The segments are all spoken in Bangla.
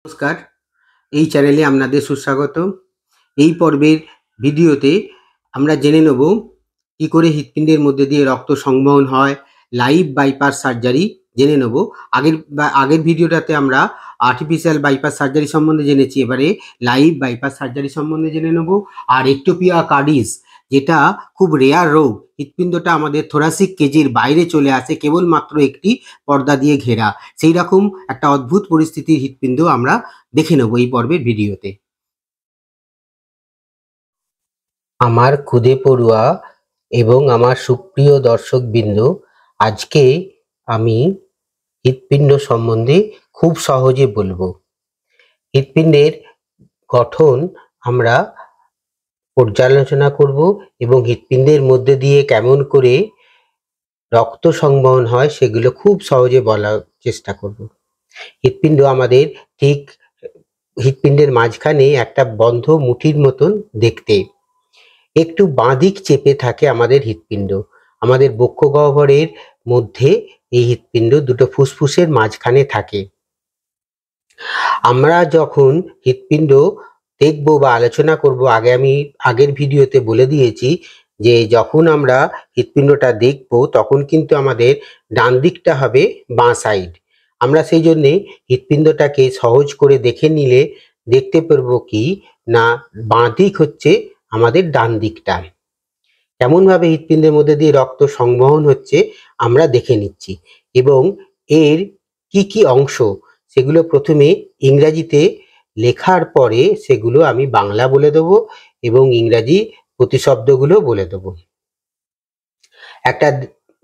নমস্কার, এই চ্যানেলে আপনাদের সুস্বাগত। এই পর্বের ভিডিওতে আমরা জেনে নেব কি করে হৃৎপিণ্ডের মধ্যে দিয়ে রক্ত সংবহন হয়, লাইভ বাইপাস সার্জারি জেনে নেব। আগের ভিডিওটাতে আমরা আর্টিফিশিয়াল বাইপাস সার্জারি সম্বন্ধে জেনেছি, এবারে লাইভ বাইপাস সার্জারি সম্বন্ধে জেনে নেব। আর একটোপিয়া কার্ডিস, যেটা খুব রেয়ার রোগ, হৃৎপিণ্ডটা আমাদের থোরাসিক কেজের বাইরে চলে আসে কেবলমাত্র একটি পর্দা দিয়ে ঘেরা, সেই রকম একটা অদ্ভুত পরিস্থিতির হৃৎপিণ্ড আমরা দেখে নেব এই পর্বের ভিডিওতে। আমার খুদে পড়ুয়া এবং আমার সুপ্রিয় দর্শকবৃন্দ, আজকে আমি হৃৎপিণ্ড সম্বন্ধে খুব সহজে বলবো। হৃৎপিণ্ডের গঠন আমরা পর্যালোচনা করব এবং হৃৎপিণ্ডের মধ্যে দিয়ে কেমন করে রক্ত সংবহন হয় সেগুলো খুব সহজে বলার চেষ্টা করব। হৃৎপিণ্ড আমাদের ঠিক হৃৎপিণ্ডের মাঝখানে একটা বন্ধ মুঠির মতন দেখতে, একটু বাঁদিক চেপে থাকে আমাদের হৃৎপিণ্ড। আমাদের বক্ষ গহ্বরের মধ্যে এই হৃৎপিণ্ড দুটো ফুসফুসের মাঝখানে থাকে। আমরা যখন হৃৎপিণ্ড দেখব বা আলোচনা করব, আমি আগের ভিডিওতে বলে দিয়েছি যে যখন আমরা হৃৎপিণ্ডটা দেখব তখন কিন্তু আমাদের ডান দিকটা হবে বাঁ সাইড। আমরা সেই জন্যে হৃৎপিণ্ডটাকে সহজ করে দেখে নিলে দেখতে পারবো কি না, বাঁ দিক হচ্ছে আমাদের ডান দিকটা। কেমনভাবে হৃৎপিণ্ডের মধ্যে দিয়ে রক্ত সংবহন হচ্ছে আমরা দেখে নিচ্ছি, এবং এর কি কি অংশ সেগুলো প্রথমে ইংরাজিতে লেখার পরে সেগুলো আমি বাংলা বলে দেবো এবং ইংরাজি প্রতিশব্দগুলো বলে দেবো। একটা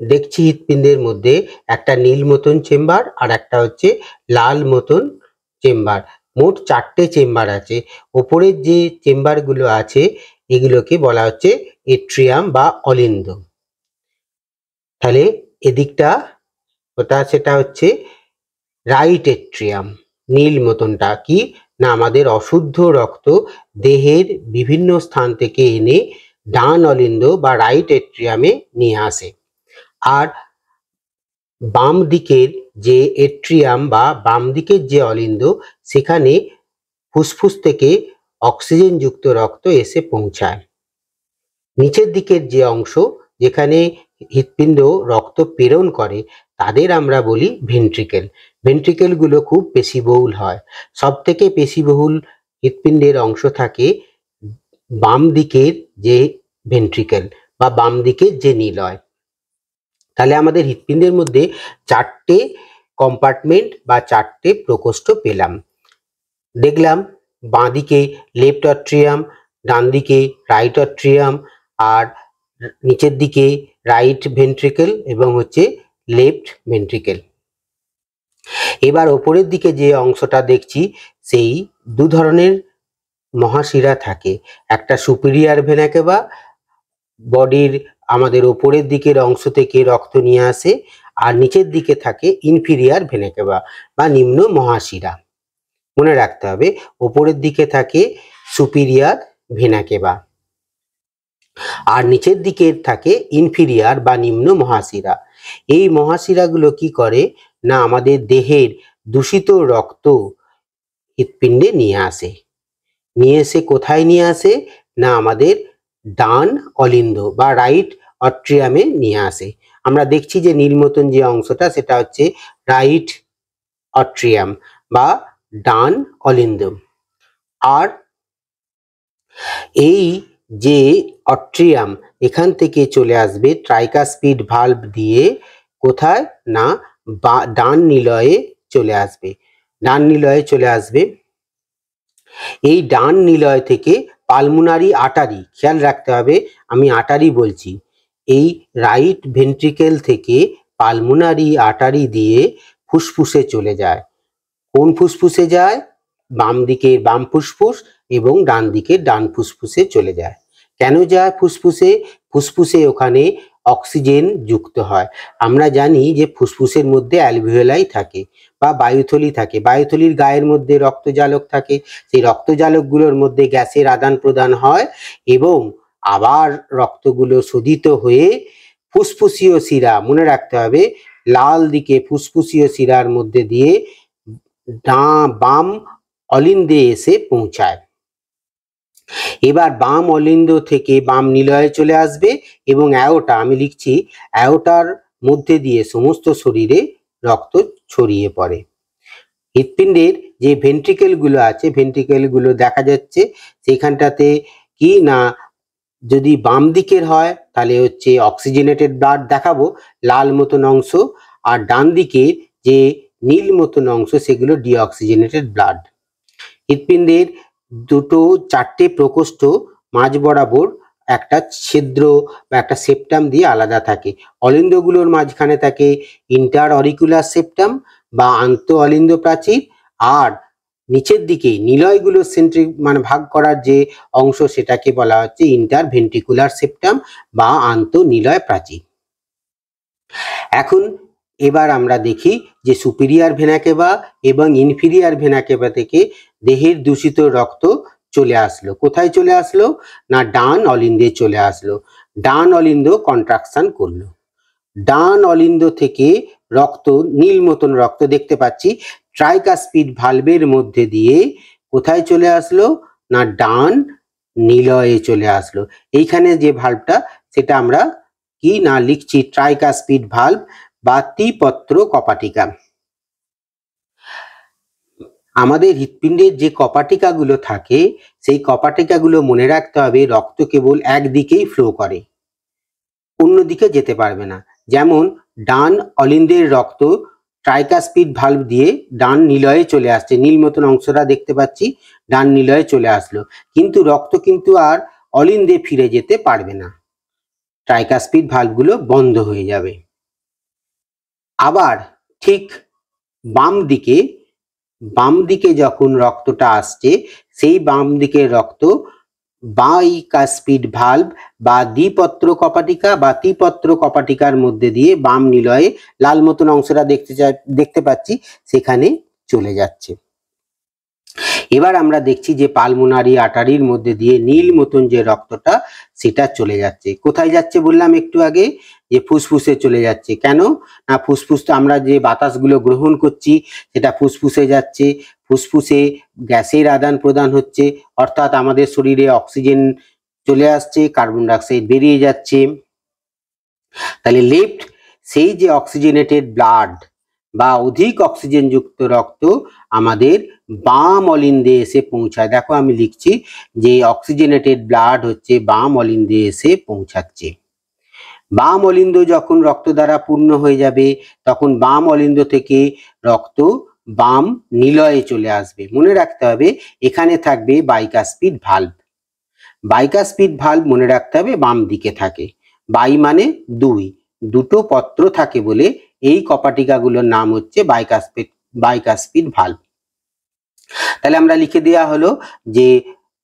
দেখছি হৃৎপিণ্ডের মধ্যে একটা নীল মতন চেম্বার আর একটা হচ্ছে লাল মতন চেম্বার, মোট 4টে চেম্বার আছে। ওপরের যে চেম্বারগুলো আছে এগুলোকে বলা হচ্ছে এট্রিয়াম বা অলিন্দ। তাহলে এদিকটা সেটা হচ্ছে রাইট এট্রিয়াম। নীল মতনটা কি না, আমাদের অশুদ্ধ রক্ত দেহের বিভিন্ন স্থান থেকে এনে ডান অলিন্দ বা রাইট এট্রিয়ামে নিয়ে আসে। আর বাম দিকের যে এট্রিয়াম বা বাম দিকের যে অলিন্দ, সেখানে ফুসফুস থেকে অক্সিজেন যুক্ত রক্ত এসে পৌঁছায়। নিচের দিকের যে অংশ যেখানে হৃৎপিণ্ড রক্ত প্রেরণ করে তাদের আমরা বলি ভেন্ট্রিকেল। ভেন্ট্রিকেলগুলো খুব পেশিবহুল হয়। সব থেকে পেশিবহুল হৃৎপিণ্ডের অংশ থাকে বাম দিকের যে ভেন্ট্রিকেল বা বাম দিকের যে নিলয়। তাহলে আমাদের হৃৎপিণ্ডের মধ্যে 4টে কম্পার্টমেন্ট বা 4টে প্রকোষ্ঠ পেলাম। দেখলাম বাঁ দিকে লেফট অট্রিয়াম, ডান দিকে রাইট অট্রিয়াম, আর নিচের দিকে রাইট ভেন্ট্রিকেল এবং হচ্ছে লেফট ভেন্ট্রিকেল। এবার ওপরের দিকে যে অংশটা দেখছি সেই দু ধরনের মহাশিরা থাকে। একটা সুপিরিয়ার ভেনা কেভা, বডির আমাদের ওপরের দিকের অংশ থেকে রক্ত নিয়ে আসে, আর নিচের দিকে থাকে ইনফিরিয়ার ভেনা কেভা বা নিম্ন মহাশিরা। মনে রাখতে হবে, ওপরের দিকে থাকে সুপিরিয়ার ভেনা কেভা আর নিচের দিকে থাকে ইনফিরিয়ার বা নিম্ন মহাশিরা। এই মহাশিরাগুলো কি করে না, আমাদের দেহের দূষিত রক্ত হৃৎপিণ্ডে নিয়ে আসে। নিয়ে এসে কোথায় নিয়ে আসে না, আমাদের ডান অলিন্দ বা রাইট অট্রিয়ামে নিয়ে আসে। আমরা দেখছি যে নীল মতন যে অংশটা সেটা হচ্ছে রাইট অট্রিয়াম বা ডান অলিন্দ। আর এই যে অট্রিয়াম এখান থেকে চলে আসবে ট্রাইকাসপিড ভালভ দিয়ে কোথায় না, ডান নিলয়ে চলে আসবে। ডান নিলয়ে চলে আসবে। এই ডান নিলয় থেকে পালমোনারি আর্টারি, খেয়াল রাখতে হবে আমি আর্টারি বলছি, এই রাইট ভেন্ট্রিকেল থেকে পালমোনারি আর্টারি দিয়ে ফুসফুসে চলে যায়। কোন ফুসফুসে যায়? বাম দিকের বাম ফুসফুস এবং ডান দিকের ডান ফুসফুসে চলে যায়। কেন যায় ফুসফুসে? ফুসফুসে ওখানে অক্সিজেন যুক্ত হয়। আমরা জানি যে ফুসফুসের মধ্যে অ্যালভিওলাই থাকে বা বায়ুথলি থাকে। বায়ুথলির গায়ের মধ্যে রক্তজালক থাকে। সেই রক্তজালকগুলোর মধ্যে গ্যাসের আদান প্রদান হয় এবং আবার রক্তগুলো শোধিত হয়ে ফুসফুসীয় শিরা, মনে রাখতে হবে লাল দিকে ফুসফুসীয় শিরার মধ্যে দিয়ে বাম অলিন্দে এসে পৌঁছায়। এবার বাম অলিন্দ থেকে বাম নিলয়ে চলে আসবে এবং অ্যাওটা, আমি লিখছি অ্যাওটার মধ্যে দিয়ে সমস্ত শরীরে রক্ত ছড়িয়ে পড়ে। হৃৎপিণ্ডের যে ভেন্ট্রিকেল গুলো আছে, ভেন্ট্রিকেল গুলো দেখা যাচ্ছে সেখানটাতে কি না, যদি বাম দিকের হয় তাহলে হচ্ছে অক্সিজেনেটেড ব্লাড দেখাবো, লাল মতন অংশ, আর ডান দিকে যে নীল মতন অংশ সেগুলো ডিঅক্সিজেনেটেড ব্লাড। হৃৎপিণ্ডের দুটো চারটে প্রকোষ্ঠ মাঝ বরাবর একটা ছিদ্র বা একটা সেপ্টাম দিয়ে আলাদা থাকে। অলিন্দগুলোর মাঝখানে থাকে ইন্টার অরিকুলার সেপ্টাম বা আন্ত অলিন্দ প্রাচীর, আর নিচের দিকে নিলয়গুলো সেন্ট্রিক মানে ভাগ করার যে অংশ সেটাকে বলা হচ্ছে ইন্টার ভেন্ট্রিকুলার সেপ্টাম বা আন্ত নিলয় প্রাচীর। এখন এবার আমরা দেখি যে সুপিরিয়ার ভেনা কেভা এবং ইনফিরিয়ার ভেনা কেভা থেকে দেহের দূষিত রক্ত চলে আসলো। কোথায় চলে আসলো না ডান অলিন্দে চলে আসলো। ডান অলিন্দ কন্ট্রাকশন করলো। ডান অলিন্দ থেকে রক্ত, নীল মতন রক্ত দেখতে পাচ্ছি, ট্রাইকাসপিড ভালভের মধ্যে দিয়ে কোথায় চলে আসলো না ডান নিলয়ে চলে আসলো। এইখানে যে ভালভটা সেটা আমরা কি না লিখছি ট্রাইকাসপিড ভালভ বা ত্রিপত্র কপাটিকা। আমাদের হৃৎপিণ্ডের যে কপাটিকাগুলো থাকে সেই কপাটিকাগুলো মনে রাখতে হবে রক্ত কেবল একদিকেই ফ্লো করে, অন্যদিকে যেতে পারবে না। যেমন ডান অলিন্দের রক্ত ট্রাইকাসপিড ভালভ দিয়ে ডান নিলয়ে চলে আসছে, নীল মতন অংশটা দেখতে পাচ্ছি ডান নিলয়ে চলে আসলো, কিন্তু রক্ত কিন্তু আর অলিন্দে ফিরে যেতে পারবে না, ট্রাইকাসপিড ভালভগুলো বন্ধ হয়ে যাবে। আবার ঠিক বাম দিকে যখন রক্তটা আসছে সেই বাম দিকের রক্ত বাইকাসপিড ভালভ বা দ্বিপত্র কপাটিকা বা ত্রিপত্র কপাটিকার মধ্যে দিয়ে বাম নিলয়ে লাল মতন অংশটা দেখতে পাচ্ছি সেখানে চলে যাচ্ছে। এবার আমরা দেখছি যে পালমোনারি আর্টারির মধ্যে দিয়ে নীল মতন যে রক্তটা সেটা চলে যাচ্ছে। কোথায় যাচ্ছে বললাম একটু আগে যে ফুসফুসে চলে যাচ্ছে। কেন না ফুসফুস আমরা যে বাতাসগুলো গ্রহণ করছি সেটা ফুসফুসে যাচ্ছে, ফুসফুসে গ্যাসের আদান প্রদান হচ্ছে, অর্থাৎ আমাদের শরীরে অক্সিজেন চলে আসছে, কার্বন ডাইঅক্সাইড বেরিয়ে যাচ্ছে। তাহলে লেফট সেই যে অক্সিজেনেটেড ব্লাড বা অধিক অক্সিজেন যুক্ত রক্ত আমাদের বাম অলিন্দে এসে পৌঁছায়। দেখো আমি লিখছি যে অক্সিজেনেটেড ব্লাড হচ্ছে বাম অলিন্দে এসে পৌঁছাচ্ছে। বাম অলিন্দ যখন রক্ত দ্বারা পূর্ণ হয়ে যাবে তখন বাম অলিন্দ থেকে রক্ত বাম নিলয়ে চলে আসবে। মনে রাখতে হবে এখানে থাকবে বাইকাসপিড ভালভ। বাইকাসপিড ভালভ মনে রাখতে হবে বাম দিকে থাকে। বাই মানে দুটো পত্র থাকে বলে এই কপাটিকাগুলোর নাম হচ্ছে বাইকাসপিড ভালভ। তাহলে আমরা লিখে দেওয়া হলো যে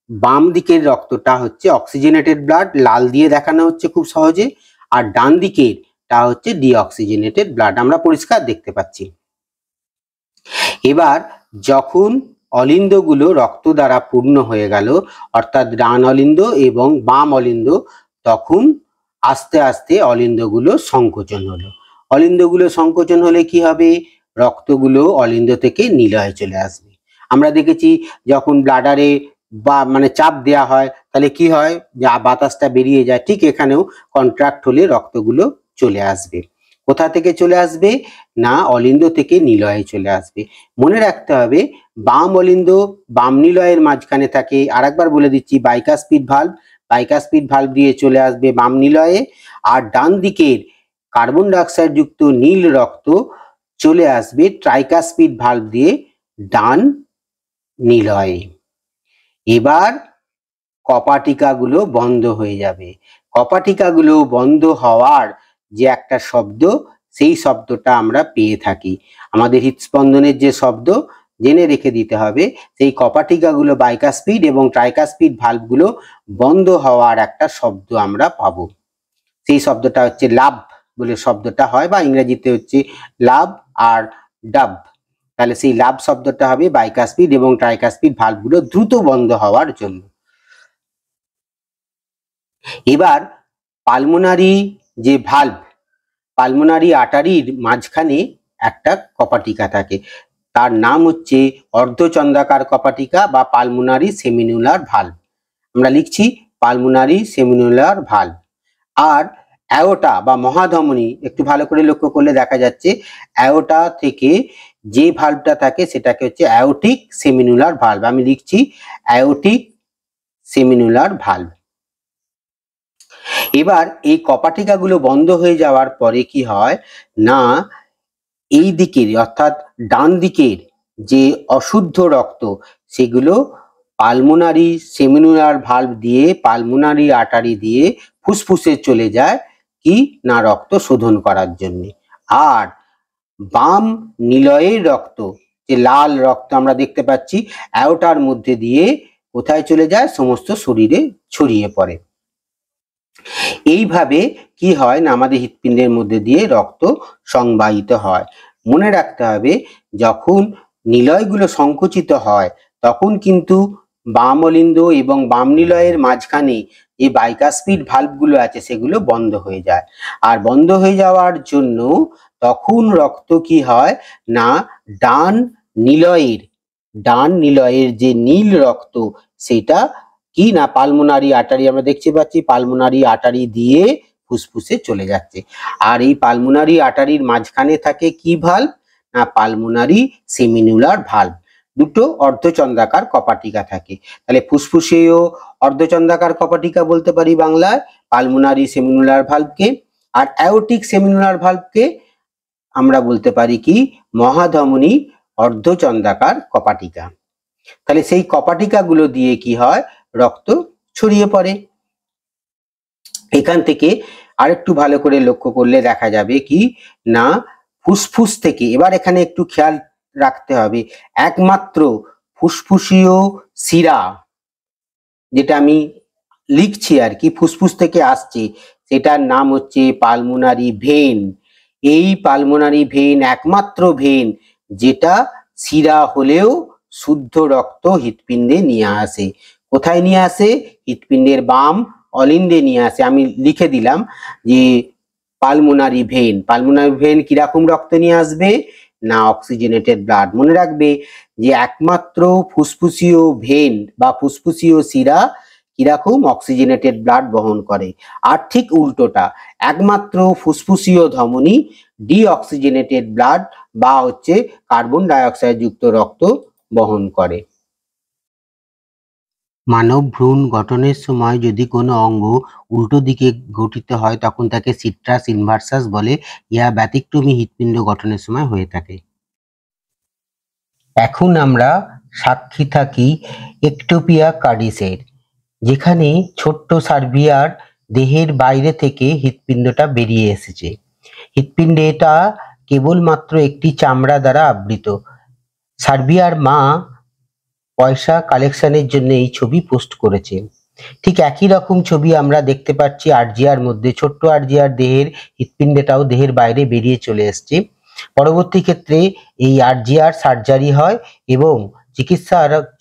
বাম দিকের রক্তটা হচ্ছে অক্সিজেনেটেড ব্লাড, লাল দিয়ে দেখানো হচ্ছে খুব সহজে, আর ডান দিকের তা হচ্ছে ডিঅক্সিজেনেটেড ব্লাড, আমরা পরিষ্কার দেখতে পাচ্ছি। এবার যখন অলিন্দগুলো রক্ত দ্বারা পূর্ণ হয়ে গেল, অর্থাৎ ডান অলিন্দ এবং বাম অলিন্দ, তখন আস্তে আস্তে অলিন্দগুলো সংকোচন হলো। অলিন্দগুলো সংকোচন হলে কি হবে, রক্তগুলো অলিন্দ থেকে নিলয়ে চলে আসবে। আমরা দেখেছি যখন ব্লাডারে বা মানে চাপ দেয়া হয় তাহলে কি হয়, যা বাতাসটা বেরিয়ে যায়, ঠিক এখানেও কন্ট্রাক্ট হলে রক্তগুলো চলে আসবে। কোথা থেকে চলে আসবে না অলিন্দ থেকে নিলয়ে চলে আসবে। মনে রাখতে হবে বাম অলিন্দ বাম নিলয়ের মাঝখানে থাকে, আরেকবার বলে দিচ্ছি বাইকাসপিড ভালভ, বাইকাসপিড ভালভ দিয়ে চলে আসবে বাম নিলয়ে, আর ডান দিকের কার্বন ডাইঅক্সাইড যুক্ত নীল রক্ত চলে আসবে ট্রাইকাসপিড ভালভ দিয়ে ডান নিলয়ে। এবার কপাটিকাগুলো বন্ধ হয়ে যাবে। কপাটিকাগুলো বন্ধ হওয়ার যে একটা শব্দ, সেই শব্দটা আমরা পেয়ে থাকি। আমাদের হৃদস্পন্দনের যে শব্দ জেনে রেখে দিতে হবে, সেই কপাটিকাগুলো বাইকাসপিড এবং ট্রাইকাসপিড ভালভগুলো বন্ধ হওয়ার একটা শব্দ আমরা পাবো। সেই শব্দটা হচ্ছে লাভ বলে শব্দটা হয়, বা ইংরেজিতে হচ্ছে লাভ আর ডাব। তাহলে সেই লাভ শব্দটা হবে বাইকাসপিড এবং ট্রাইকাসপিড ভালভগুলো দ্রুত বন্ধ হওয়ার জন্য। এবার পালমোনারি যে ভালভ, পালমোনারি আর্টারির মাঝখানে একটা কপাটিকা থাকে, তার নাম হচ্ছে অর্ধচন্দ্রাকার কপাটিকা বা পালমোনারি সেমিনুলার ভালভ। আমরা লিখছি পালমোনারি সেমিনুলার ভালভ। আর অ্যাওর্টা বা মহাধমনী একটু ভালো করে লক্ষ্য করলে দেখা যাচ্ছে অ্যাওর্টা থেকে যে ভালভটা থাকে সেটাকে হচ্ছে অ্যাওর্টিক সেমিনুলার ভালভ। আমি লিখছি অ্যাওর্টিক সেমিনুলার ভালভ। এবার এই কপাটিকাগুলো বন্ধ হয়ে যাওয়ার পরে কি হয় না, এই দিকের অর্থাৎ ডান দিকের যে অশুদ্ধ রক্ত সেগুলো পালমোনারি সেমিনুলার ভালভ দিয়ে পালমোনারি আর্টারি দিয়ে ফুসফুসে চলে যায় কি না রক্ত শোধন করার জন্য। আর বাম নিলয়ের রক্ত, যে লাল রক্ত আমরা দেখতে পাচ্ছি, অ্যাওর্টার মধ্যে দিয়ে কোথায় চলে যায়, সমস্ত শরীরে ছড়িয়ে পড়ে। এইভাবে কি হয় না আমাদের হৃৎপিণ্ডের মধ্যে দিয়ে রক্ত সংবাহিত হয়। মনে রাখতে হবে যখন নিলয়গুলো সংকুচিত হয় তখন কিন্তু বাম অলিন্দ এবং বাম নিলয়ের মাঝখানে যে বাইকাসপিড ভালভগুলো আছে সেগুলো বন্ধ হয়ে যায়। আর বন্ধ হয়ে যাওয়ার জন্য তখন রক্ত কি হয় না ডান নিলয়ের যে নীল রক্ত সেটা কি না পালমোনারি আর্টারি, আমরা দেখতে পাচ্ছি পালমোনারি আর্টারি দিয়ে ফুসফুসে চলে যাচ্ছে। আর এই পালমোনারি আর্টারির মাঝখানে থাকে কি ভালভ না পালমোনারি সেমিনুলার ভালভ। দুটো অর্ধচন্দ্রাকার কপাটিকা থাকে। তাহলে ফুসফুসেও অর্ধচন্দ্রাকার কপাটিকা বলতে পারি বাংলায় পালমোনারি সেমিনুলার ভালভকে, আর অ্যাওর্টিক সেমিনুলার ভালভকে আমরা বলতে পারি কি মহাধমনী অর্ধচন্দ্রাকার কপাটিকা। তাহলে সেই কপাটিকাগুলো দিয়ে কি হয় রক্ত ছড়িয়ে পড়ে। এখান থেকে আরেকটু ভালো করে লক্ষ্য করলে দেখা যাবে কি না ফুসফুস থেকে, এবার এখানে একটু খেয়াল রাখতে হবে, একমাত্র ফুসফুসীয় শিরা যেটা আমি লিখছি আর কি ফুসফুস থেকে আসছে সেটার নাম হচ্ছে পালমোনারি ভেন। এই পালমোনারি ভেন একমাত্র ভেন যেটা শিরা হলেও শুদ্ধ রক্ত হৃৎপিণ্ডে নিয়ে আসে। কোথায় নিয়ে আসে? হৃৎপিণ্ডের বাম অলিন্দে নিয়ে আসে। আমি লিখে দিলাম যে পালমোনারি ভেন কিরকম রক্ত নিয়ে আসবে না অক্সিজেনেটেড ব্লাড। মনে রাখবে যে একমাত্র ফুসফুসীয় ভেন বা ফুসফুসীয় শিরা কিরকম অক্সিজেনেটেড ব্লাড বহন করে, আর ঠিক উল্টোটা একমাত্র ফুসফুসীয় ধমনী ডিঅক্সিজেনেটেড ব্লাড বা হচ্ছে কার্বন ডাইঅক্সাইড যুক্ত রক্ত বহন করে। মানব ভ্রূণ গঠনের সময় যদি কোনো অঙ্গ উল্টো দিকে গঠিত হয় তখন তাকে সিট্রাস ইনভার্সাস বলে। ইহা ব্যতিক্রমী হৃৎপিণ্ড গঠনের সময় হয়ে থাকে। এখন আমরা সাক্ষী থাকি একটোপিয়া কার্ডিসের, যেখানে ছোট্ট সার্ভিয়ার দেহের বাইরে থেকে হৃৎপিণ্ডটা বেরিয়ে এসেছে। হৃৎপিণ্ডে এটা কেবলমাত্র একটি চামড়া দ্বারা আবৃত। সার্ভিয়ার মা পয়সা কালেকশনের জন্য এই ছবি পোস্ট করেছে। ঠিক একই রকম ছবি আমরা দেখতে পাচ্ছি আরজিআর মধ্যে। ছোট্ট আরজিআর দেহের হৃৎপিণ্ডটাও দেহের বাইরে বেরিয়ে চলে এসছে। পরবর্তী ক্ষেত্রে এই আরজিআর সার্জারি হয় এবং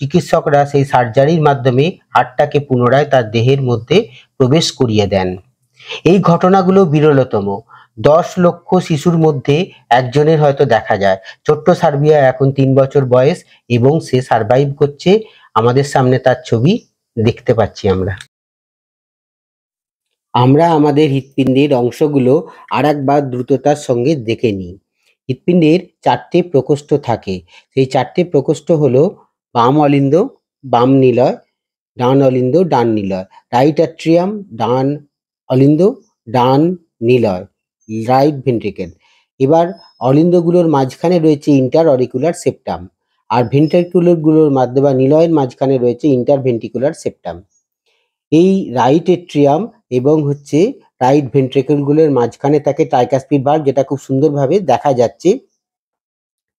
চিকিৎসকরা সেই সার্জারির মাধ্যমে হাড়টাকে পুনরায় তার দেহের মধ্যে প্রবেশ করিয়ে দেন। এই ঘটনাগুলো বিরলতম। 10 লক্ষ শিশুর মধ্যে একজনের হয়তো দেখা যায়। ছোট্ট সার্বিয়া এখন 3 বছর বয়স এবং সে সারভাইভ করছে। আমাদের সামনে তার ছবি দেখতে পাচ্ছি আমরা। আমাদের হৃৎপিণ্ডের অংশগুলো আরেকবার দ্রুততার সঙ্গে দেখে নিই। হৃৎপিণ্ডের 4টে প্রকোষ্ঠ থাকে। সেই 4টে প্রকোষ্ঠ হলো বাম অলিন্দ, বাম নিলয়, ডান অলিন্দ, ডান নিলয়, রাইট অ্যাট্রিয়াম, ডান অলিন্দ, ডান নিলয়, রাইট ভেন্ট্রিকেল। এবার অলিন্দগুলোর মাঝখানে রয়েছে ইন্টার অরিকুলার সেপ্টাম, আর ভেন্ট্রিকুলারগুলোর মধ্যে বা নিলয়ের মাঝখানে রয়েছে ইন্টারভেন্ট্রিকুলার সেপ্টাম। এই রাইট এট্রিয়াম এবং হচ্ছে রাইট ভেন্ট্রিকেলগুলোর মাঝখানে থাকে ট্রাইকাসপিড ভালভ, যেটা খুব সুন্দরভাবে দেখা যাচ্ছে।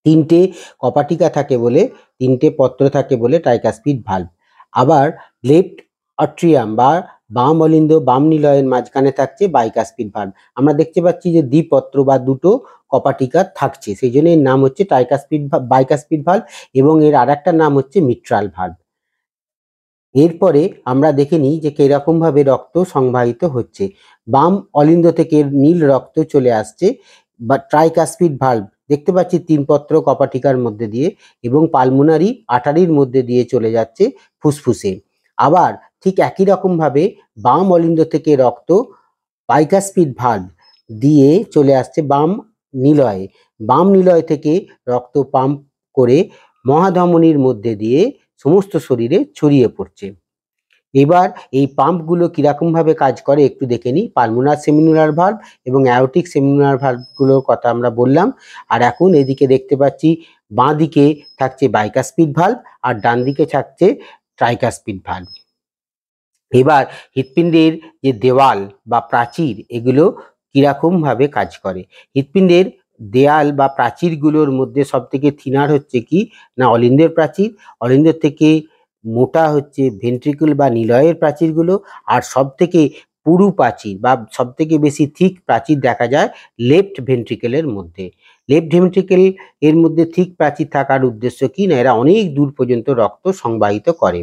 3টে কপাটিকা থাকে বলে, 3টে পত্র থাকে বলে ট্রাইকাসপিড ভালভ। আবার লেফট অট্রিয়াম বা বাম অলিন্দ বাম নিলয়ের মাঝখানে থাকছে বাইকাসপিড ভালভ। আমরা দেখতে পাচ্ছি যে দ্বিপত্র বা দুটো কপাটিকা থাকছে, সেই জন্য এর নাম হচ্ছে বাইকাসপিড ভালভ এবং এর আরেকটা নাম হচ্ছে মিট্রাল ভালভ। এরপরে আমরা দেখে নিই যে কিরকম ভাবে রক্ত সংবাহিত হচ্ছে। বাম অলিন্দ থেকে নীল রক্ত চলে আসছে বা ট্রাইকাসপিড ভালভ দেখতে পাচ্ছি 3 পত্র কপাটিকার মধ্যে দিয়ে এবং পালমোনারি আর্টারির মধ্যে দিয়ে চলে যাচ্ছে ফুসফুসে। আবার ঠিক একই রকম ভাবে বাম অলিন্দ থেকে রক্ত বাইকাসপিড ভাল্ব দিয়ে চলে আসছে বাম নিলয়ে। বাম নিলয় থেকে রক্ত পাম্প করে মহাধমনীর মধ্যে দিয়ে সমস্ত শরীরে ছড়িয়ে পড়ছে। এবার এই পাম্পগুলো কিরকম ভাবে কাজ করে একটু দেখে নিই। পালমোনার সেমিনুলার ভাল্ব এবং অ্যাওর্টিক সেমিনুলার ভাল্বগুলোর কথা আমরা বললাম। আর এখন এদিকে দেখতে পাচ্ছি বাঁ দিকে থাকছে বাইকাসপিড ভাল্ব আর ডান দিকে থাকছে ট্রাইকাসপিড ভাল্ব। এবার হৃৎপিণ্ডের যে দেওয়াল বা প্রাচীর এগুলো কিরকম ভাবে কাজ করে। হৃৎপিণ্ডের দেয়াল বা প্রাচীরগুলোর মধ্যে সবথেকে থিনার হচ্ছে কি না অলিন্দের প্রাচীর। অলিন্দের থেকে মোটা হচ্ছে ভেন্ট্রিকল বা নিলয়ের প্রাচীরগুলো। আর সবথেকে পুরু প্রাচীর বা সবথেকে বেশি থিক প্রাচীর দেখা যায় লেফট ভেন্ট্রিকেলের মধ্যে। লেফট ভেন্ট্রিকেল এর মধ্যে থিক প্রাচীর থাকার উদ্দেশ্য কি না এরা অনেক দূর পর্যন্ত রক্ত সংবাহিত করে।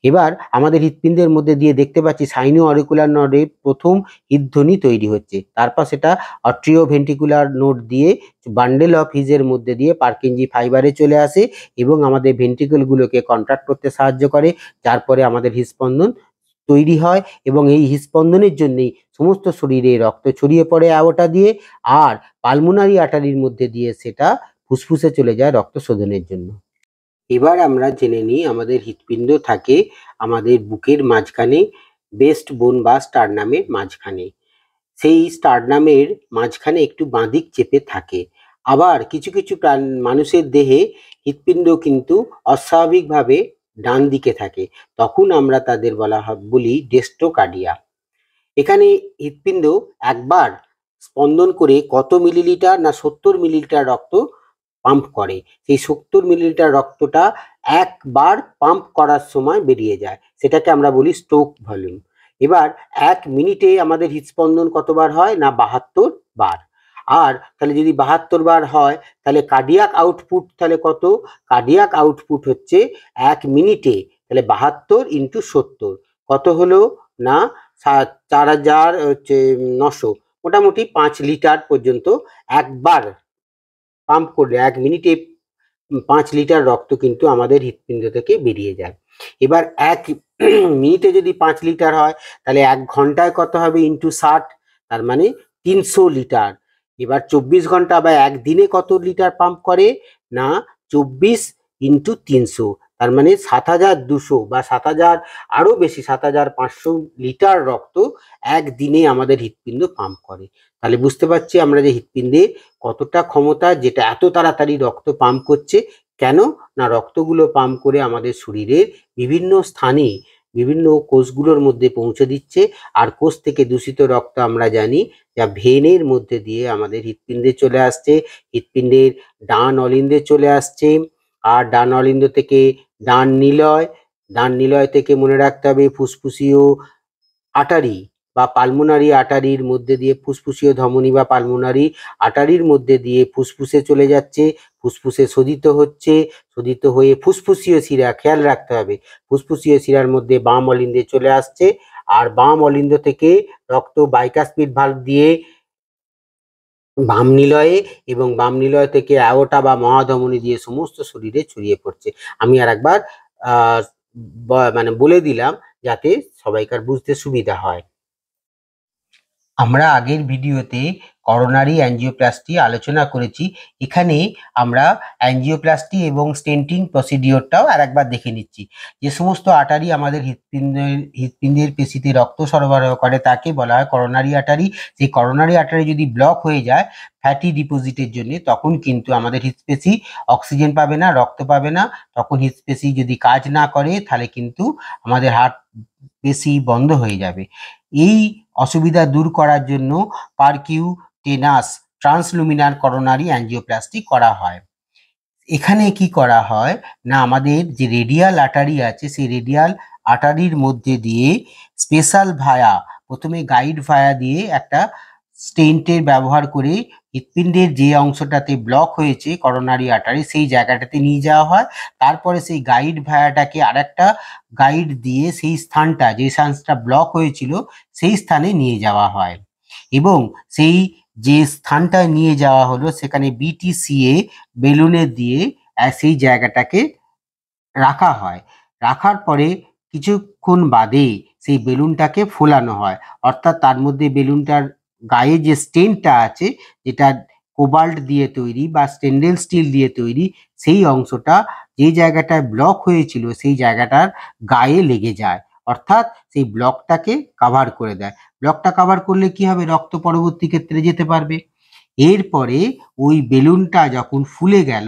এবার আমাদের হৃৎপিণ্ডের মধ্যে দিয়ে দেখতে পাচ্ছি সাইনো অরিকুলার নোডে প্রথম হৃদধ্বনি তৈরি হচ্ছে, তারপর সেটা অট্রিও ভেন্ট্রিকুলার নোড দিয়ে বান্ডেল অফ হিজের মধ্যে দিয়ে পার্কিনজি ফাইবারে চলে আসে এবং আমাদের ভেন্ট্রিকলগুলোকে কন্ট্রাক্ট করতে সাহায্য করে, যার পরে আমাদের হৃদস্পন্দন তৈরি হয় এবং এই হৃদস্পন্দনের জন্যেই সমস্ত শরীরে রক্ত ছড়িয়ে পড়ে অ্যাওর্টা দিয়ে, আর পালমোনারি আর্টারির মধ্যে দিয়ে সেটা ফুসফুসে চলে যায় রক্ত শোধনের জন্য। এবার আমরা জেনে নিই আমাদের হৃৎপিণ্ড থাকে আমাদের বুকের মাঝখানে, বেস্ট বোন বা স্টারনামের মাঝখানে। সেই স্টারনামের মাঝখানে একটু বাঁদিক চেপে থাকে। আবার কিছু কিছু মানুষের দেহে হৃৎপিণ্ড কিন্তু অস্বাভাবিকভাবে ডান দিকে থাকে, তখন আমরা তাদের বলি ডেস্টোকার্ডিয়া। এখানে হৃৎপিণ্ড একবার স্পন্দন করে কত মিলিলিটার না 70 মিলিলিটার রক্ত পাম্প করে। সেই 70 মিলিলিটার রক্তটা একবার পাম্প করার সময় বেরিয়ে যায়, সেটাকে আমরা বলি স্ট্রোক ভলিউম। এবার 1 মিনিটে আমাদের হৃদস্পন্দন কতবার হয় না 72 বার। আর তাহলে যদি 72 বার হয় তাহলে কার্ডিয়াক আউটপুট তাহলে কত? কার্ডিয়াক আউটপুট হচ্ছে 1 মিনিটে তাহলে 72 ইন্টু 70 কত হলো না 4900, মোটামুটি 5 লিটার পর্যন্ত একবার পাম্প করলে 1 মিনিটে 5 লিটার রক্ত কিন্তু আমাদের হৃৎপিণ্ড থেকে বেরিয়ে যায়। এবার 1 মিনিটে যদি 5 লিটার হয় তাহলে 1 ঘন্টায় কত হবে ইন্টু 60, তার মানে 300 লিটার। এবার 24 ঘন্টা বা একদিনে কত লিটার পাম্প করে না 24 ইন্টু 300, তার মানে 7200 বা 7000 আরো বেশি 7500 লিটার রক্ত একদিনে আমাদের হৃৎপিণ্ড পাম্প করে। তাহলে বুঝতে পারছি আমরা যে হৃৎপিণ্ডে কতটা ক্ষমতা, যেটা এত তাড়াতাড়ি রক্ত পাম্প করছে। কেন না রক্তগুলো পাম্প করে আমাদের শরীরের বিভিন্ন স্থানে বিভিন্ন কোষগুলোর মধ্যে পৌঁছে দিচ্ছে। আর কোষ থেকে দূষিত রক্ত আমরা জানি যা ভেনের মধ্যে দিয়ে আমাদের হৃৎপিণ্ডে চলে আসছে, হৃৎপিণ্ডের ডান অলিন্দে চলে আসছে। আর ডান অলিন্দ থেকে ডান নিলয় থেকে মনে রাখতে হবে ফুসফুসীয় আর্টারি বা পালমোনারি আর্টারির মধ্যে দিয়ে ফুসফুসীয় ধমনী বা পালমোনারি আর্টারির মধ্যে দিয়ে ফুসফুসে চলে যাচ্ছে, ফুসফুসে শোধিত হচ্ছে, শোধিত হয়ে ফুসফুসীয় শিরা, খেয়াল রাখতে হবে ফুসফুসীয় শিরার মধ্যে বাম অলিন্দে চলে আসছে। আর বাম অলিন্দ থেকে রক্ত বাইকাসপিড ভাল্ব দিয়ে বাম নিলয়ে এবং বাম নিলয় থেকে অ্যাওর্টা বা মহাধমনী দিয়ে সমস্ত শরীরে ছড়িয়ে পড়ছে। আমি আর একবার মানে বলে দিলাম যাতে সবাইকার বুঝতে সুবিধা হয়। আমরা আগের ভিডিওতে করোনারি অ্যাঞ্জিওপ্লাস্টি আলোচনা করেছি। এখানে আমরা অ্যাঞ্জিওপ্লাস্টি এবং স্টেন্টিং প্রসিডিওরটাও আর একবার দেখে নিচ্ছি। যে সমস্ত আর্টারি আমাদের হৃৎপিণ্ডের পেশিতে রক্ত সরবরাহ করে তাকে বলা হয় করোনারি আর্টারি। সেই করোনারি আর্টারি যদি ব্লক হয়ে যায় ফ্যাটি ডিপোজিটের জন্য, তখন কিন্তু আমাদের হৃৎপেশি অক্সিজেন পাবে না, রক্ত পাবে না। তখন হৃৎপেশি যদি কাজ না করে তাহলে কিন্তু আমাদের হার্ট পেশি বন্ধ হয়ে যাবে। এই অসুবিধা দূর করার জন্য পারকিউটেনাস ট্রান্সলুমিনার করোনারি অ্যাঞ্জিওপ্লাস্টি করা হয়। এখানে কি করা হয় না আমাদের যে রেডিয়াল আর্টারি আছে সেই রেডিয়াল আর্টারির মধ্যে দিয়ে স্পেশাল ভায়া, প্রথমে গাইড ভায়া দিয়ে একটা স্টেন্টের ব্যবহার করে হৃৎপিণ্ডের যে অংশটাতে ব্লক হয়েছে করোনারি আর্টারি সেই জায়গাটাতে নিয়ে যাওয়া হয়। তারপরে সেই গাইড ভায়াটাকে আরেকটা গাইড দিয়ে সেই স্থানটা, যে স্থানটা ব্লক হয়েছিল সেই স্থানে নিয়ে যাওয়া হয় এবং সেই যে স্থানটায় নিয়ে যাওয়া হলো সেখানে বিটিসিএ বেলুনে দিয়ে সেই জায়গাটাকে রাখা হয়। রাখার পরে কিছুক্ষণ বাদে সেই বেলুনটাকে ফোলানো হয়, অর্থাৎ তার মধ্যে বেলুনটার গায়ে যে স্টেনটা আছে, যেটা কোবাল্ট দিয়ে তৈরি বা স্টেনলেস স্টিল দিয়ে তৈরি, সেই অংশটা যে জায়গাটায় ব্লক হয়েছিল সেই জায়গাটার গায়ে লেগে যায়, অর্থাৎ সেই ব্লকটাকে কাভার করে দেয়। ব্লকটা কাভার করলে কি হবে, রক্ত পরবর্তী ক্ষেত্রে যেতে পারবে। এরপরে ওই বেলুনটা যখন ফুলে গেল,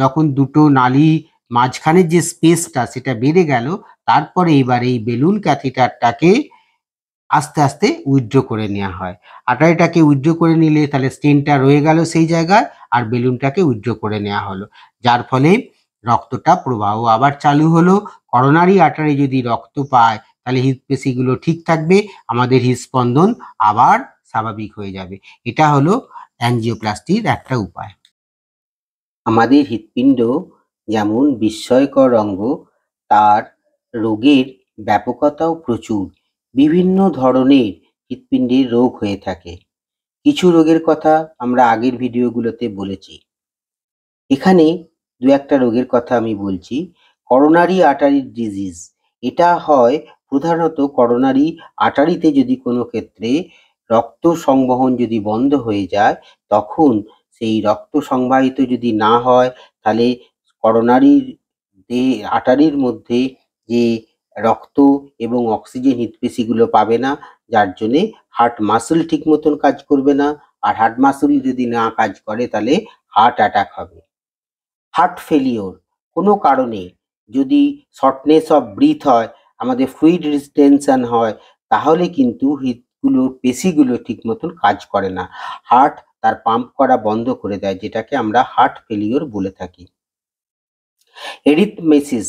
যখন দুটো নালী মাঝখানের যে স্পেসটা সেটা বেড়ে গেল, তারপরে এবার এই বেলুন ক্যাথিটারটাকে আস্তে আস্তে উইথড্র করে নেওয়া হয়। আটারিটাকে উইথড্র করে নিলে তাহলে স্টেনটা রয়ে গেল সেই জায়গায়, আর বেলুনটাকে উইথড্র করে নেওয়া হলো, যার ফলে রক্তটা প্রবাহ আবার চালু হলো। করোনারি আর্টারি যদি রক্ত পায় তাহলে হৃদপেশিগুলো ঠিক থাকবে, আমাদের হৃদস্পন্দন আবার স্বাভাবিক হয়ে যাবে। এটা হলো অ্যাঞ্জিওপ্লাস্টির একটা উপায়। আমাদের হৃৎপিণ্ড যেমন বিস্ময়কর অঙ্গ, তার রোগের ব্যাপকতাও প্রচুর। বিভিন্ন ধরনের হৃৎপিণ্ডের রোগ হয়ে থাকে। কিছু রোগের কথা আমরা আগের ভিডিওগুলোতে বলেছি। এখানে দু একটা রোগের কথা আমি বলছি। করোনারি আর্টারি ডিজিজ, এটা হয় প্রধানত করোনারি আর্টারিতে যদি কোনো ক্ষেত্রে রক্ত সংবহন যদি বন্ধ হয়ে যায়, তখন সেই রক্ত সংবাহিত যদি না হয়, তাহলে করোনারির আর্টারির মধ্যে যে রক্ত এবং অক্সিজেন হৃৎপেশিগুলো পাবে না, যার জন্যে হার্ট মাসল ঠিক মতন কাজ করবে না, আর হার্ট মাসল যদি না কাজ করে তাহলে হার্ট অ্যাটাক হবে। হার্ট ফেলিওর কোনো কারণে যদি শর্টনেস অফ ব্রিথ হয়, আমাদের ফ্লুইড রিটেনশন হয়, তাহলে কিন্তু হৃদগুলোর পেশিগুলো ঠিক মতন কাজ করে না, হার্ট তার পাম্প করা বন্ধ করে দেয়, যেটাকে আমরা হার্ট ফেলিওর বলে থাকি। এরিথমেসিস,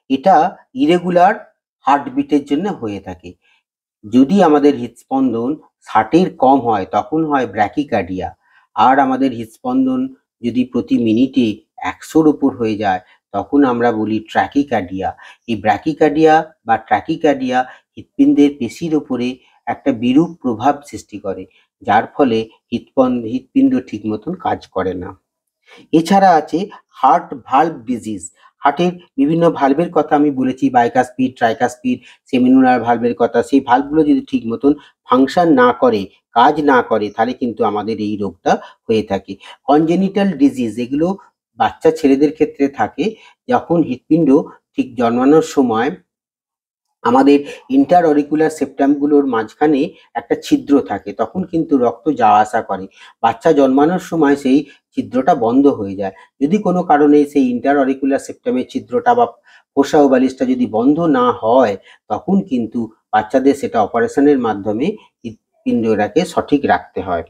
এটা ইরেগুলার হার্টবিটের জন্য হয়ে থাকে। যদি আমাদের হৃদস্পন্দন 60-এর কম হয় তখন হয় ব্র্যাকিকার্ডিয়া, আর আমাদের হৃদস্পন্দন যদি প্রতি মিনিটে 100-র উপর হয়ে যায় তখন আমরা বলি ট্র্যাকিকার্ডিয়া। এই ব্র্যাকিকার্ডিয়া বা ট্র্যাকিকার্ডিয়া হৃৎপিণ্ডের পেশির উপরে একটা বিরূপ প্রভাব সৃষ্টি করে, যার ফলে হৃৎপিণ্ড ঠিক মতন কাজ করে না। এছাড়া আছে হার্ট ভালভ ডিজিজ। হার্টের বিভিন্ন ভালভের কথা আমি বলেছি, বাইকাসপিড, ট্রাইকাসপিড, সেমিনুলার ভালভের কথা। সেই ভালভগুলো যদি ঠিক মতন ফাংশন না করে, কাজ না করে, তাহলে কিন্তু আমাদের এই রোগটা হয়ে থাকে। কনজেনিটাল ডিজিজ, এগুলো বাচ্চা ছেলেদের ক্ষেত্রে থাকে, যখন হৃৎপিণ্ড ঠিক জন্মানোর সময় আমাদের ইন্টার অরিকুলার সেপ্টামগুলোর মাঝখানে একটা ছিদ্র থাকে, তখন কিন্তু রক্ত যাওয়া আসা করে। বাচ্চা জন্মানোর সময় সেই ছিদ্রটা বন্ধ হয়ে যায়। যদি কোনো কারণে সেই ইন্টার অরিকুলার সেপ্টামের ছিদ্রটা বা ফোসা ওভালিসটা যদি বন্ধ না হয়, তখন কিন্তু বাচ্চাদের সেটা অপারেশনের মাধ্যমে হৃৎপিণ্ডটাকে সঠিক রাখতে হয়।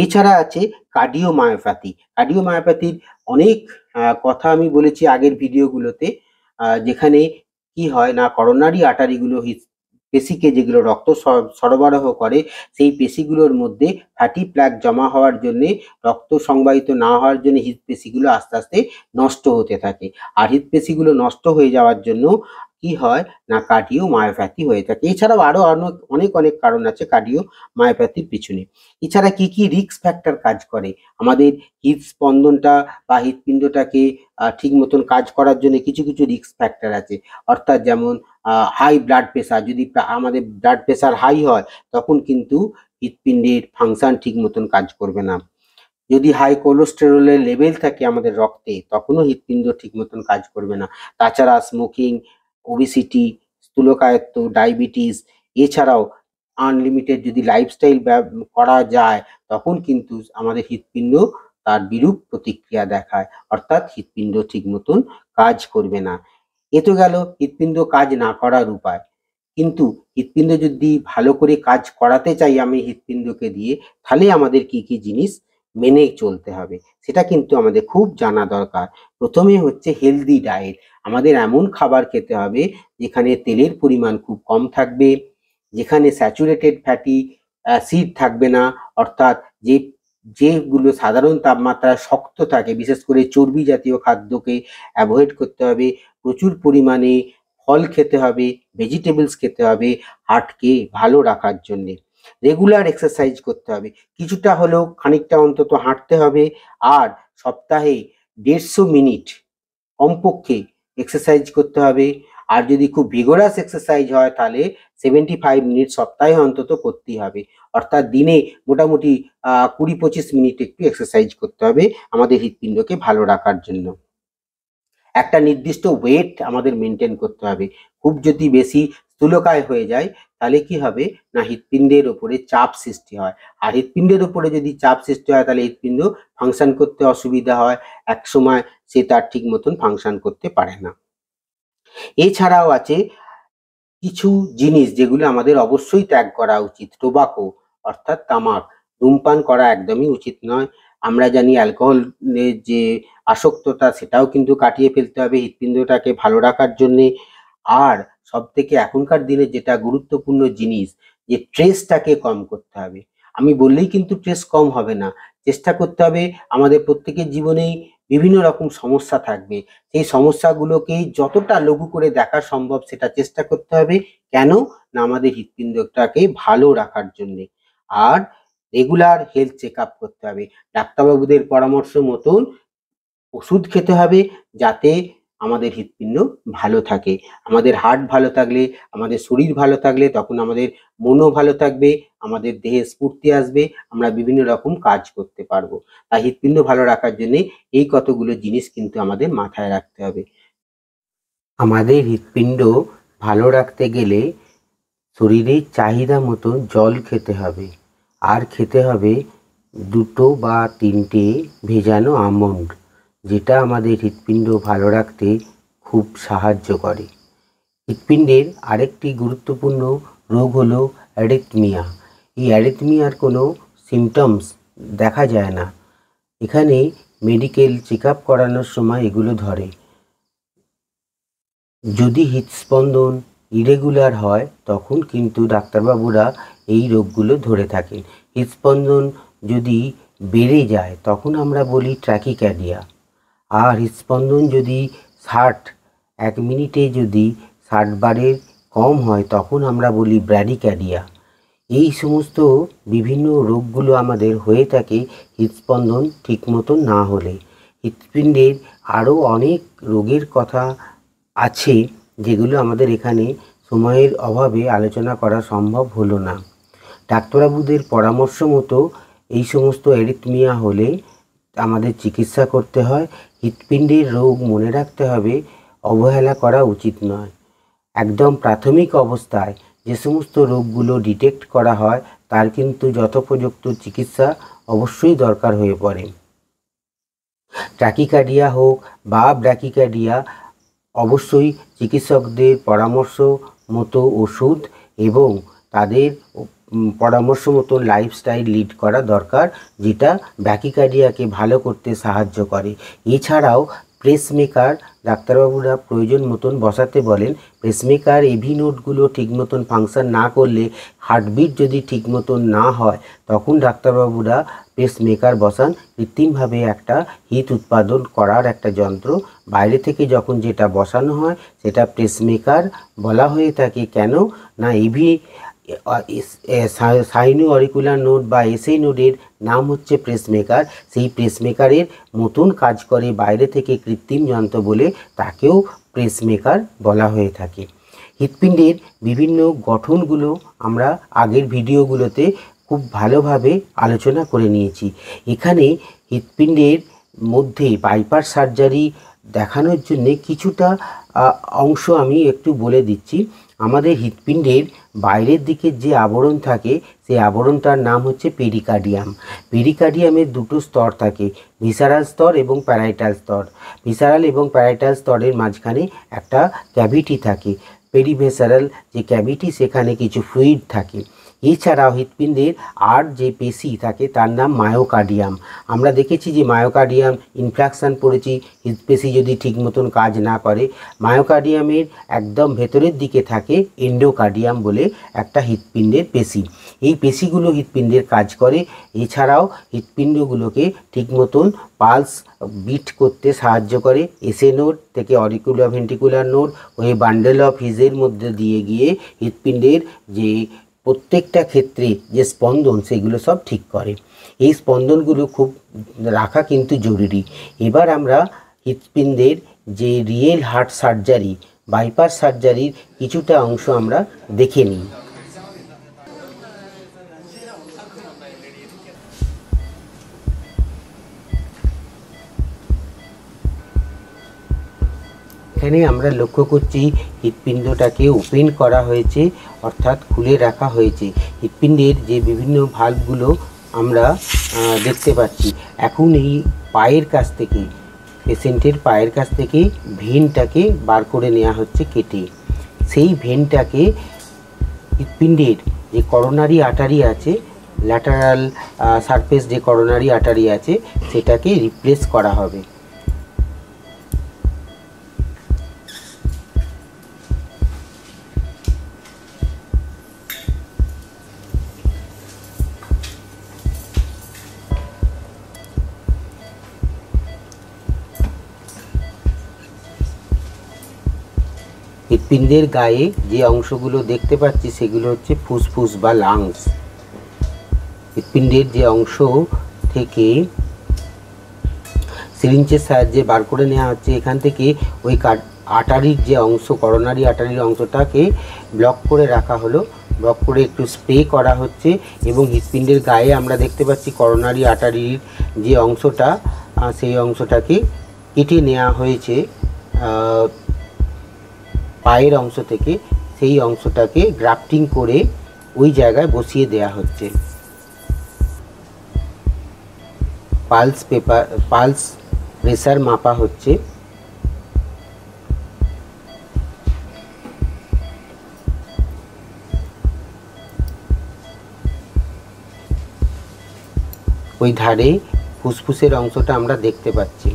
এছাড়া আছে কার্ডিওমায়োপ্যাথি। কার্ডিওমায়োপ্যাথির অনেক কথা আমি বলেছি আগের ভিডিওগুলোতে, যেখানে কি হয় না, করোনারি আর্টারিগুলো পেশিকে যেগুলো রক্ত সরবরাহ করে, সেই পেশিগুলোর মধ্যে ফ্যাটি প্লাক জমা হওয়ার জন্যে, রক্ত সংবাহিত না হওয়ার জন্য হৃৎপেশিগুলো আস্তে আস্তে নষ্ট হতে থাকে। আর হৃৎপেশিগুলো নষ্ট হয়ে যাওয়ার জন্য কি হয় না, কার্ডিওমায়োপ্যাথি হয়ে থাকে। এছাড়াও আরো অনেক অনেক কারণ আছে কার্ডিওমায়োপ্যাথির পিছনে। এছাড়া কি কি রিস্ক ফ্যাক্টর কাজ করে আমাদের হৃদস্পন্দনটা বা হৃৎপিণ্ডটাকে ঠিক মতন কাজ করার জন্য, কিছু কিছু রিস্ক ফ্যাক্টর আছে। অর্থাৎ যেমন হাই ব্লাড প্রেশার, যদি আমাদের ব্লাড প্রেশার হাই হয় তখন কিন্তু হৃৎপিণ্ডের ফাংশন ঠিক মতন কাজ করবে না। যদি হাই কোলেস্টেরলের লেভেল থাকে আমাদের রক্তে, তখনও হৃৎপিণ্ড ঠিক মতন কাজ করবে না। তাছাড়া স্মোকিং, ওবেসিটি, স্থূলকায়ত্ব, ডায়াবেটিস, এছাড়াও আনলিমিটেড যদি লাইফস্টাইল করা যায়, তখন কিন্তু আমাদের হৃৎপিণ্ড তার বিরূপ প্রতিক্রিয়া দেখায়, অর্থাৎ হৃৎপিণ্ড ঠিক মতন কাজ করবে না। এ তো গেল হৃৎপিণ্ড কাজ না করার উপায়। কিন্তু হৃৎপিণ্ড যদি ভালো করে কাজ করাতে চাই আমি হৃৎপিণ্ডকে দিয়ে, তাহলে আমাদের কি কি জিনিস মেনে চলতে হবে সেটা কিন্তু আমাদের খুব জানা দরকার। প্রথমে হচ্ছে হেলদি ডায়েট। আমাদের এমন খাবার খেতে হবে যেখানে তেলের পরিমাণ খুব কম থাকবে, যেখানে স্যাচুরেটেড ফ্যাটি অ্যাসিড থাকবে না, অর্থাৎ যেগুলো সাধারণ তাপমাত্রায় শক্ত থাকে, বিশেষ করে চর্বি জাতীয় খাদ্যকে অ্যাভয়েড করতে হবে। প্রচুর পরিমাণে ফল খেতে হবে, ভেজিটেবলস খেতে হবে হার্টকে ভালো রাখার জন্যে। রেগুলার এক্সারসাইজ করতে হবে, কিছুটা হলেও খানিকটা অন্তত হাঁটতে হবে, আর সপ্তাহে 150 মিনিট কমপক্ষে এক্সারসাইজ করতে হবে। আর যদি খুব ভিগোরাস এক্সারসাইজ হয় তাহলে 75 মিনিট সপ্তাহে অন্তত করতেই হবে, অর্থাৎ দিনে মোটামুটি 20-25 মিনিট একটু এক্সারসাইজ করতে হবে আমাদের হৃৎপিণ্ডকে ভালো রাখার জন্য। একটা নির্দিষ্ট ওয়েট আমাদের মেনটেন করতে হবে। খুব যদি বেশি স্থূলকায় হয়ে যায় তাহলে কি হবে না, হৃৎপিণ্ডের ওপরে চাপ সৃষ্টি হয়, আর হৃৎপিণ্ডের ওপরে যদি চাপ সৃষ্টি হয় তাহলে হৃৎপিণ্ড ফাংশন করতে অসুবিধা হয়, একসময় সে তার ঠিক মতন ফাংশন করতে পারে না। এছাড়াও আছে কিছু জিনিস যেগুলো আমাদের অবশ্যই ত্যাগ করা উচিত। টোবাকো অর্থাৎ তামাক ধূমপান করা একদমই উচিত নয়। আমরা জানি অ্যালকোহলের যে আসক্ততা সেটাও কিন্তু কাটিয়ে ফেলতে হবে হৃৎপিণ্ডটাকে ভালো রাখার জন্যে। আর সবথেকে এখনকার দিনে যেটা গুরুত্বপূর্ণ জিনিস, যে স্ট্রেসটাকে কম করতে হবে। আমি বললেই কিন্তু স্ট্রেস কম হবে না, চেষ্টা করতে হবে। আমাদের প্রত্যেকের জীবনেই বিভিন্ন রকম সমস্যা থাকবে, সেই সমস্যাগুলোকে যতটা লঘু করে দেখা সম্ভব সেটা চেষ্টা করতে হবে। কেন না, আমাদের হৃৎপিণ্ডটাকে ভালো রাখার জন্যে। আর রেগুলার হেলথ চেক আপ করতে হবে, ডাক্তারবাবুদের পরামর্শ মতন ওষুধ খেতে হবে যাতে আমাদের হৃৎপিণ্ড ভালো থাকে। আমাদের হার্ট ভালো থাকলে, আমাদের শরীর ভালো থাকলে তখন আমাদের মনও ভালো থাকবে, আমাদের দেহে স্ফূর্তি আসবে, আমরা বিভিন্ন রকম কাজ করতে পারবো। তাই হৃৎপিণ্ড ভালো রাখার জন্য এই কতগুলো জিনিস কিন্তু আমাদের মাথায় রাখতে হবে। আমাদের হৃৎপিণ্ড ভালো রাখতে গেলে শরীরের চাহিদা মতো জল খেতে হবে, আর খেতে হবে 2 বা 3টে ভেজানো আমন্ড, যেটা আমাদের হৃৎপিণ্ড ভালো রাখতে খুব সাহায্য করে। হৃৎপিণ্ডের আরেকটি গুরুত্বপূর্ণ রোগ হলো অ্যারিথমিয়া। এই অ্যারিথমিয়ার কোনো সিমটমস দেখা যায় না, এখানে মেডিকেল চেক আপ করানোর সময় এগুলো ধরে। যদি হৃদস্পন্দন ইরেগুলার হয় তখন কিন্তু ডাক্তারবাবুরা এই রোগগুলো ধরে থাকেন। হৃদস্পন্দন যদি বেড়ে যায় তখন আমরা বলি ট্র্যাকিকার্ডিয়া। আর হৃদস্পন্দন যদি 1 মিনিটে যদি 60 বারের কম হয় তখন আমরা বলি ব্র্যাডিকার্ডিয়া। এই সমস্ত বিভিন্ন রোগগুলো আমাদের হয়ে থাকে হৃদস্পন্দন ঠিক মতো না হলে। হৃৎপিণ্ডের আরও অনেক রোগের কথা আছে যেগুলো আমাদের এখানে সময়ের অভাবে আলোচনা করা সম্ভব হলো না। ডাক্তারবাবুদের পরামর্শ মতো এই সমস্ত অ্যারিথমিয়া হলে আমাদের চিকিৎসা করতে হয়। হৃৎপিণ্ডের রোগ মনে রাখতে হবে, অবহেলা করা উচিত নয়। একদম প্রাথমিক অবস্থায় যে সমস্ত রোগগুলো ডিটেক্ট করা হয় তার কিন্তু যথোপযুক্ত চিকিৎসা অবশ্যই দরকার হয়ে পড়ে। ট্র্যাকিকার্ডিয়া হোক বা ব্র্যাকিকার্ডিয়া, অবশ্যই চিকিৎসকদের পরামর্শ মতো ওষুধ এবং তাদের পরামর্শ মতো লাইফস্টাইল লিড করা দরকার, যেটা ব্র্যাকিকার্ডিয়াকে ভালো করতে সাহায্য করে। এছাড়াও পেসমেকার ডাক্তারবাবুরা প্রয়োজন মতন বসাতে বলেন। পেসমেকার এভি নোডগুলো ঠিক মতন ফাংশন না করলে, হার্টবিট যদি ঠিক মতন না হয় তখন ডাক্তারবাবুরা পেসমেকার বসান। কৃত্রিমভাবে একটা হিট উৎপাদন করার একটা যন্ত্র বাইরে থেকে যখন যেটা বসানো হয় সেটা পেসমেকার বলা হয়ে থাকে। কেন না, এভি সাইনো অরিকুলার নোড বা এসএ নোডের নাম হচ্ছে পেসমেকার। সেই পেসমেকারের মতন কাজ করে বাইরে থেকে কৃত্রিম যন্ত্র বলে তাকেও পেসমেকার বলা হয়ে থাকে। হৃৎপিণ্ডের বিভিন্ন গঠনগুলো আমরা আগের ভিডিওগুলোতে খুব ভালোভাবে আলোচনা করে নিয়েছি। এখানে হৃৎপিণ্ডের মধ্যে বাইপাস সার্জারি দেখানোর জন্যে কিছুটা অংশ আমি একটু বলে দিচ্ছি। আমাদের হৃৎপিণ্ডের বাইরের দিকে যে আবরণ থাকে সেই আবরণটার নাম হচ্ছে পেরিকার্ডিয়াম। পেরিকার্ডিয়ামের 2টো স্তর থাকে, ভিসারাল স্তর এবং প্যারাইটাল স্তর। ভিসারাল এবং প্যারাইটাল স্তরের মাঝখানে একটা ক্যাভিটি থাকে, পেরিভিসারাল যে ক্যাভিটি, সেখানে কিছু ফ্লুইড থাকে। এছাড়াও হৃৎপিণ্ডের আর যে পেশি থাকে তার নাম মায়োকার্ডিয়াম। আমরা দেখেছি যে মায়োকার্ডিয়াম ইনফ্লাকশান পড়েছি হৃৎপেশি যদি ঠিক মতন কাজ না করে। মায়োকার্ডিয়ামের একদম ভেতরের দিকে থাকে এন্ডোকার্ডিয়াম বলে একটা হৃৎপিণ্ডের পেশি। এই পেশিগুলো হৃৎপিণ্ডের কাজ করে। এছাড়াও হৃৎপিণ্ডগুলোকে ঠিক মতন পালস বিট করতে সাহায্য করে। এসএ নোড থেকে অরিকুলার ভেন্ট্রিকুলার নোড ওই বান্ডেল অফ হিজের মধ্যে দিয়ে গিয়ে হৃৎপিণ্ডের যে প্রত্যেকটা ক্ষেত্রে যে স্পন্দন সেগুলো সব ঠিক করে। এই স্পন্দনগুলো খুব রাখা কিন্তু জরুরি। এবার আমরা হৃৎপিণ্ডের যে রিয়েল হার্ট সার্জারি, বাইপাস সার্জারির কিছুটা অংশ আমরা দেখে নিই। এখানে আমরা লক্ষ্য করছি হৃৎপিণ্ডটাকে ওপেন করা হয়েছে, অর্থাৎ খুলে রাখা হয়েছে। হৃৎপিণ্ডের যে বিভিন্ন ভালভগুলো আমরা দেখতে পাচ্ছি। এখন এই পায়ের কাছ থেকে, পেশেন্টের পায়ের কাছ থেকে ভেনটাকে বার করে নেওয়া হচ্ছে কেটে। সেই ভেনটাকে হৃৎপিণ্ডের যে করোনারি আর্টারি আছে, ল্যাটারাল সারফেস যে করোনারি আর্টারি আছে, সেটাকে রিপ্লেস করা হবে। হৃৎপিণ্ডের গায়ে যে অংশগুলো দেখতে পাচ্ছি সেগুলো হচ্ছে ফুসফুস বা লাংস। হৃৎপিণ্ডের যে অংশ থেকে সিরিঞ্জের সাহায্যে বার করে নেওয়া হচ্ছে, এখান থেকে ওই আর্টারির যে অংশ, করোনারি আর্টারির অংশটাকে ব্লক করে রাখা হলো। ব্লক করে একটু স্প্রে করা হচ্ছে এবং হৃৎপিণ্ডের গায়ে আমরা দেখতে পাচ্ছি করোনারি আর্টারির যে অংশটা, সেই অংশটাকে কেটে নেওয়া হয়েছে পায়ের অংশ থেকে। সেই অংশটাকে গ্রাফটিং করে ওই জায়গায় বসিয়ে দেয়া হচ্ছে। পালস প্রেসার মাপা হচ্ছে। ওই ধারে ফুসফুসের অংশটা আমরা দেখতে পাচ্ছি।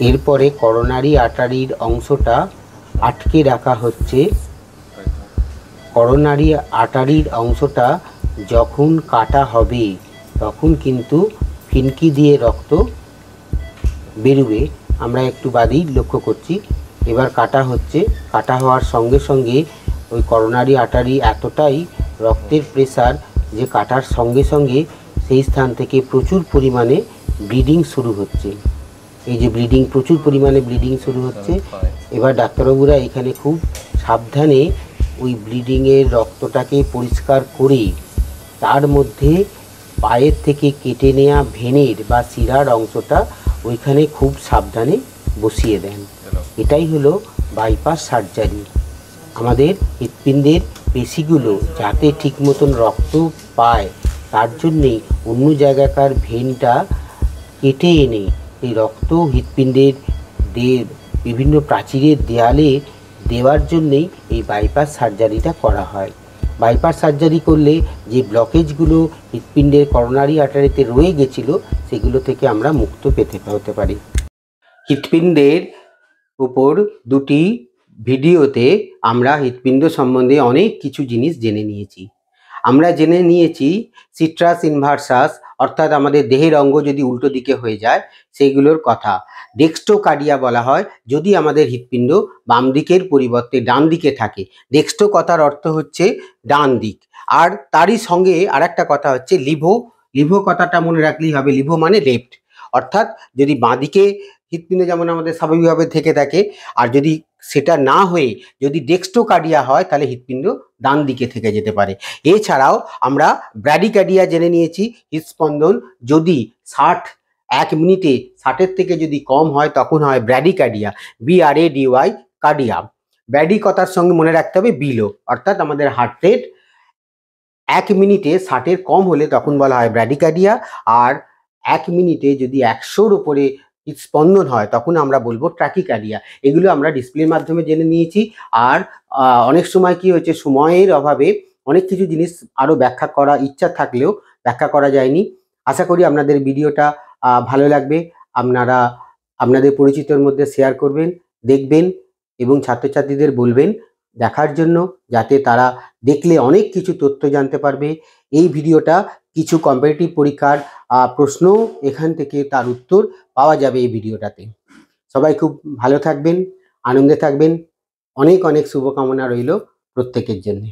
এরপরে করোনারি আর্টারির অংশটা আটকে রাখা হচ্ছে। করোনারি আর্টারির অংশটা যখন কাটা হবে তখন কিন্তু ফিনকি দিয়ে রক্ত বেরোবে, আমরা একটু বাদেই লক্ষ্য করছি। এবার কাটা হচ্ছে। কাটা হওয়ার সঙ্গে সঙ্গে ওই করোনারি আর্টারি এতটাই রক্তের প্রেসার যে কাটার সঙ্গে সঙ্গে সেই স্থান থেকে প্রচুর পরিমাণে ব্লিডিং শুরু হচ্ছে। এই যে প্রচুর পরিমাণে ব্লিডিং শুরু হচ্ছে। এবার ডাক্তারবাবুরা এখানে খুব সাবধানে ওই ব্লিডিংয়ের রক্তটাকে পরিষ্কার করে তার মধ্যে পায়ের থেকে কেটে নেওয়া ভেনের বা শিরার অংশটা ওইখানে খুব সাবধানে বসিয়ে দেন। এটাই হলো বাইপাস সার্জারি। আমাদের হৃৎপিণ্ডের পেশিগুলো যাতে ঠিক মতন রক্ত পায় তার জন্যেই অন্য জায়গাকার ভেনটা কেটে এনে এই রক্ত হৃৎপিণ্ডের বিভিন্ন প্রাচীরের দেয়ালে দেওয়ার জন্যেই এই বাইপাস সার্জারিটা করা হয়। বাইপাস সার্জারি করলে যে ব্লকেজগুলো হৃৎপিণ্ডের করোনারি আর্টারিতে রয়ে গেছিলো সেগুলো থেকে আমরা মুক্ত হতে পারি। হৃৎপিণ্ডের উপর দুটি ভিডিওতে আমরা হৃৎপিণ্ড সম্বন্ধে অনেক কিছু জিনিস জেনে নিয়েছি। আমরা জেনে নিয়েছি সিট্রাস ইনভার্সাস, অর্থাৎ আমাদের দেহের অঙ্গ যদি উল্টো দিকে হয়ে যায় সেইগুলোর কথা। ডেক্সটোকার্ডিয়া বলা হয় যদি আমাদের হৃৎপিণ্ড বাম দিকের পরিবর্তে ডান দিকে থাকে। ডেক্সটো কথার অর্থ হচ্ছে ডান দিক। আর তারই সঙ্গে আরেকটা কথা হচ্ছে লিভো। লিভো কথাটা মনে রাখলেই হবে। লিভো মানে লেফট, অর্থাৎ যদি বাঁ দিকে হৃৎপিণ্ড যেমন আমাদের স্বাভাবিকভাবে থেকে থাকে, আর যদি সেটা না হয়ে যদি ডেক্সটোকার্ডিয়া হয় তাহলে হৃৎপিণ্ড ডান দিকে থেকে যেতে পারে। এছাড়াও আমরা ব্র্যাডিকার্ডিয়া জেনে নিয়েছি। হৃৎস্পন্দন যদি 1 মিনিটে 60-এর থেকে যদি কম হয় তখন হয় ব্র্যাডিকার্ডিয়া, BRADY কার্ডিয়া। ব্র্যাডি কথার সঙ্গে মনে রাখতে হবে বিলো, অর্থাৎ আমাদের হার্ট রেট 1 মিনিটে 60-এর কম হলে তখন বলা হয় ব্র্যাডিকার্ডিয়া। আর 1 মিনিটে যদি 100-র উপরে স্পন্দন হয় তখন আমরা বলবো ট্র্যাকিকার্ডিয়া। এগুলো আমরা ডিসপ্লের মাধ্যমে জেনে নিয়েছি। আর অনেক সময় কি হয়েছে, সময়ের অভাবে অনেক কিছু জিনিস আরও ব্যাখ্যা করা ইচ্ছা থাকলেও ব্যাখ্যা করা যায়নি। আশা করি আপনাদের ভিডিওটা ভালো লাগবে। আপনারা আপনাদের পরিচিতর মধ্যে শেয়ার করবেন, দেখবেন এবং ছাত্রছাত্রীদের বলবেন দেখার জন্য, যাতে তারা দেখলে অনেক কিছু তথ্য জানতে পারবে। এই ভিডিওটা কিছু কম্পিটিটিভ পরীক্ষার প্রশ্ন এখান থেকে তার উত্তর পাওয়া যাবে এই ভিডিওটাতে। সবাই খুব ভালো থাকবেন, আনন্দে থাকবেন। অনেক অনেক শুভকামনা রইল প্রত্যেকের জন্য।